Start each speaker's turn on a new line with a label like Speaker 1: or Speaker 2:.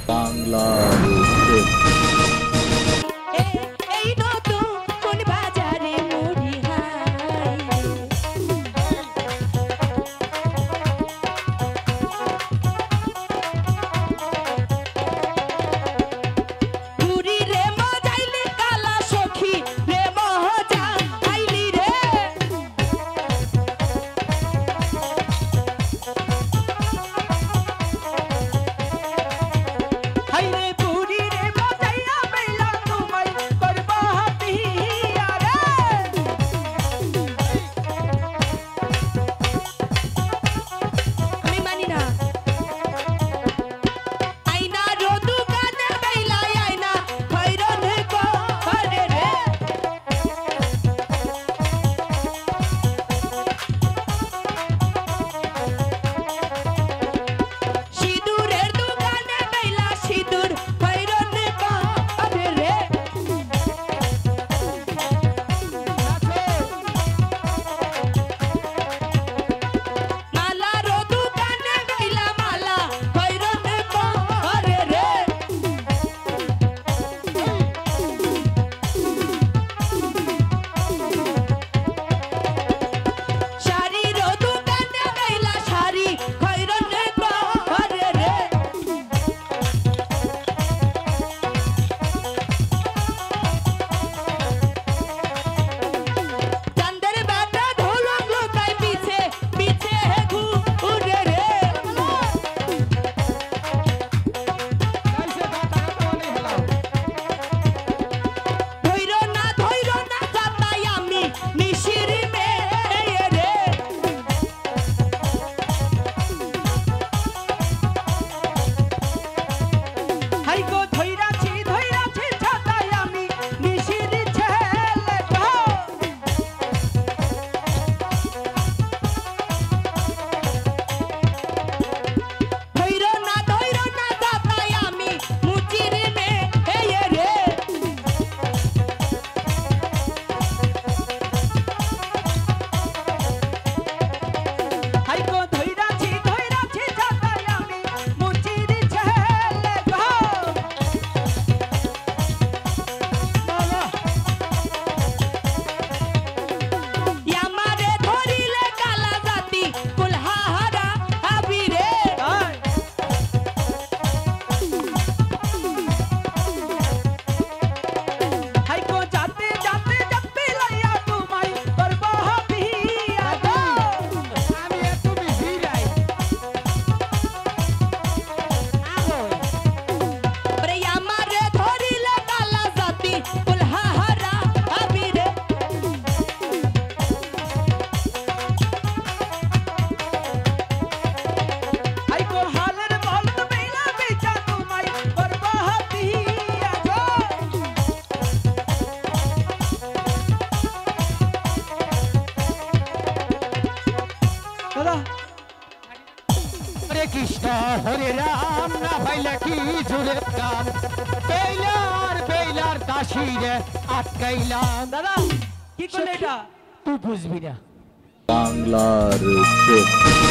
Speaker 1: বাংলার চোখ।
Speaker 2: এই নতুন কোন বাজারে মুড়ি হাই পুরি রে মজাইলি কালা সখী রে মজা আইলি রে হাইরে পুরি রে মজাইয়া বেলা তোমায় করবা বিয়া রে আমি মানি না আইনা রো দোকানে বেলা আইনা খৈরন করে রে সিঁদুরের দোকানে বেলা সিঁদুর খৈরন করে রে মালা রো দোকানে বেলা মালা খৈরন করে রে শাড়ি রো দোকানে বেলা শাড়ি খৈরন করে রে চাঁদের বাটা ঢোলক লোকাই পিছে পিছে ঘুরে রে ধৈর না যাতাই আমি নিশির মেয়ে রে হাই গো ধৈরাছি যাতাই আমি নিশির ছেলে গো ধৈর না যাতাই আমি মুচির মেয়ে রে হাই গো ধৈরাছি যাতাই আমি মুচির ছেলে গো আমারে ধরিলে কালা জাতি কুলহারা হাবি রে হাই গো যাতে লাইয়া তোমায় করবা বিয়া গো
Speaker 3: আমি একটু বেশি যাই
Speaker 2: ওরে আমারে ধরিলে কালা জাতি কুলহারা হাবি রে হাই গো হালের বলদ বেলা বেচা তোমায় করবা বিয়া গো দাদা
Speaker 3: হরে কৃষ্ণ হরে রাম না ভাইলা কি জুড়ে কাম বেইলার দাসিরে আটকাইলাম।
Speaker 2: দাদা কি করলে এটা
Speaker 3: তুই বুঝবি না।
Speaker 1: বাংলার চোখ।